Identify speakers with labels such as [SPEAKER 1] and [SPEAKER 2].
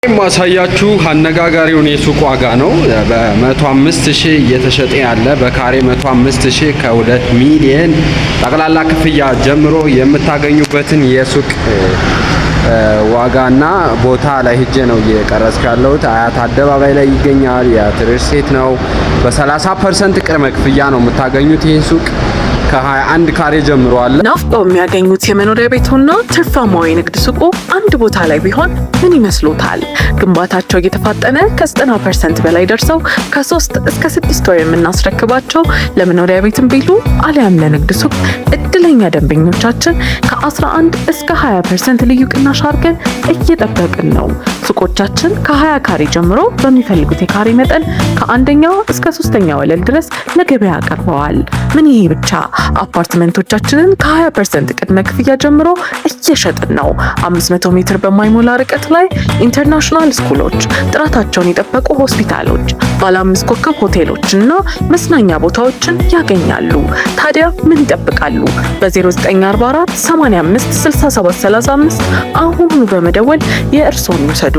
[SPEAKER 1] ማሳያችሁ አነጋጋሪውን የሱቅ ዋጋ ነው። በ105,000 እየተሸጠ ያለ በካሬ 105,000 ከ2 ሚሊዮን ጠቅላላ ክፍያ ጀምሮ የምታገኙበትን የሱቅ ዋጋና ቦታ ላይ ሄጄ ነው እየቀረጽኩ ያለሁት። አያት አደባባይ ላይ ይገኛል። የትርስ ሴት ነው። በ30% ቅድመ ክፍያ ነው የምታገኙት ይሄን ሱቅ ከ21 ካሬ ጀምሮ አለ።
[SPEAKER 2] ናፍቀው የሚያገኙት የመኖሪያ ቤቱና ትርፋማው የንግድ ሱቁ አንድ ቦታ ላይ ቢሆን ምን ይመስሎታል? ግንባታቸው እየተፋጠነ ከ90% በላይ ደርሰው ከ3 እስከ 6 ወር የምናስረክባቸው ለመኖሪያ ቤትም ቢሉ አሊያም ለንግድ ሱቅ እድለኛ ደንበኞቻችን ከ11 እስከ 20% ልዩ ቅናሽ አድርገን እየጠበቅን ነው። ሱቆቻችን ከ20 ካሬ ጀምሮ በሚፈልጉት የካሬ መጠን ከአንደኛ እስከ 3ኛ ወለል ድረስ ለገበያ ቀርበዋል። ምን ይሄ ብቻ! አፓርትመንቶቻችንን ከ20% ቅድመ ክፍያ ጀምሮ እየሸጥን ነው። 500 ሜትር በማይሞላ ርቀት ላይ ኢንተርናሽናል ስኩሎች፣ ጥራታቸውን የጠበቁ ሆስፒታሎች፣ ባለ 5 ኮከብ ሆቴሎችና መዝናኛ ቦታዎችን ያገኛሉ። ታዲያ ምን ይጠብቃሉ? በ0944 85 67 35 አሁኑኑ በመደወል የእርስዎን ይውሰዱ።